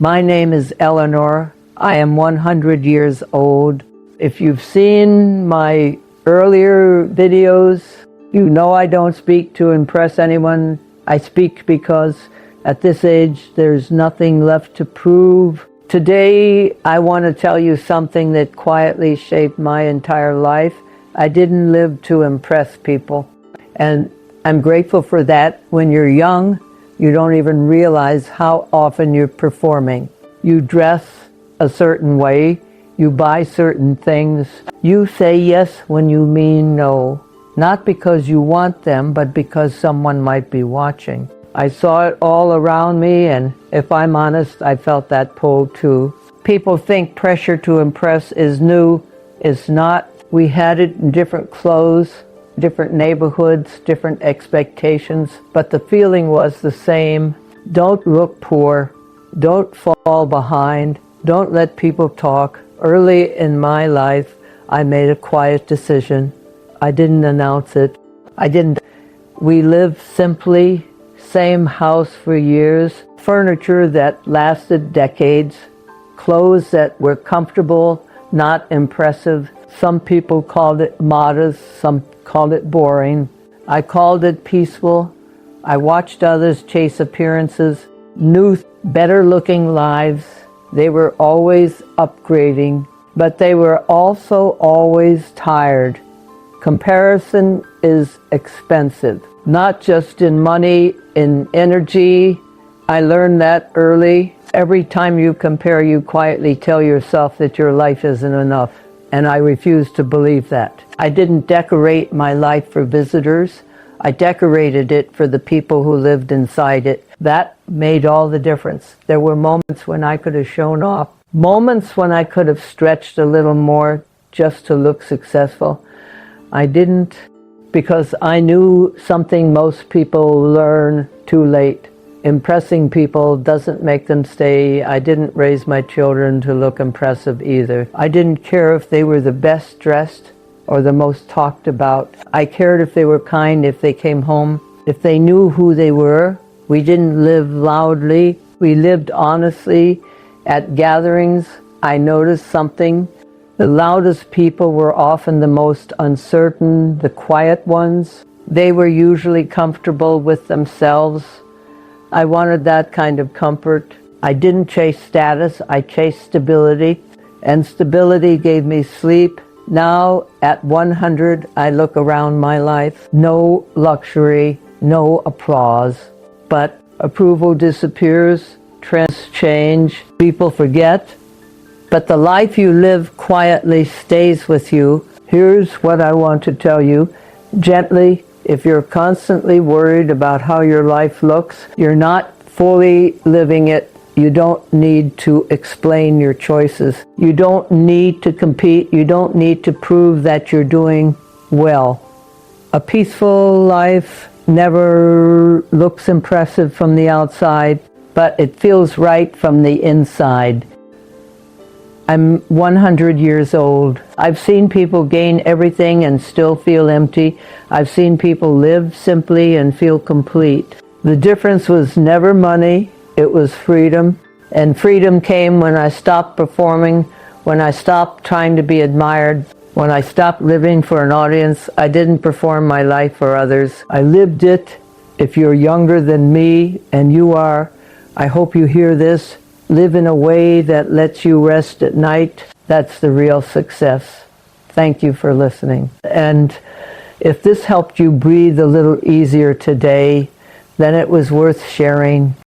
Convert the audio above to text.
My name is Eleanor. I am 100 years old. If you've seen my earlier videos, you know I don't speak to impress anyone. I speak because at this age there's nothing left to prove. Today I want to tell you something that quietly shaped my entire life. I didn't live to impress people, and I'm grateful for that. When you're young, you don't even realize how often you're performing. You dress a certain way, you buy certain things, you say yes when you mean no, not because you want them, but because someone might be watching. I saw it all around me, and if I'm honest, I felt that pull too. People think pressure to impress is new. It's not. We had it in different clothes, different neighborhoods, different expectations, but the feeling was the same. Don't look poor. Don't fall behind. Don't let people talk. Early in my life, I made a quiet decision. I didn't announce it. We lived simply, same house for years, furniture that lasted decades, clothes that were comfortable, not impressive. Some people called it modest, some called it boring. I called it peaceful. I watched others chase appearances, new, better-looking lives. They were always upgrading, but they were also always tired. Comparison is expensive, not just in money, in energy. I learned that early. Every time you compare, you quietly tell yourself that your life isn't enough. And I refuse to believe that. I didn't decorate my life for visitors. I decorated it for the people who lived inside it. That made all the difference. There were moments when I could have shown off, moments when I could have stretched a little more just to look successful. I didn't, because I knew something most people learn too late. Impressing people doesn't make them stay. I didn't raise my children to look impressive either. I didn't care if they were the best dressed or the most talked about. I cared if they were kind, if they came home, if they knew who they were. We didn't live loudly. We lived honestly. At gatherings, I noticed something. The loudest people were often the most uncertain, the quiet ones. They were usually comfortable with themselves. I wanted that kind of comfort. I didn't chase status, I chased stability, and stability gave me sleep. Now, at 100, I look around my life. No luxury, no applause, but approval disappears, trends change, people forget, but the life you live quietly stays with you. Here's what I want to tell you, gently. If you're constantly worried about how your life looks, you're not fully living it. You don't need to explain your choices. You don't need to compete. You don't need to prove that you're doing well. A peaceful life never looks impressive from the outside, but it feels right from the inside. I'm 100 years old. I've seen people gain everything and still feel empty. I've seen people live simply and feel complete. The difference was never money, it was freedom. And freedom came when I stopped performing, when I stopped trying to be admired, when I stopped living for an audience. I didn't perform my life for others. I lived it. If you're younger than me, and you are, I hope you hear this. Live in a way that lets you rest at night. That's the real success. Thank you for listening. And if this helped you breathe a little easier today, then it was worth sharing.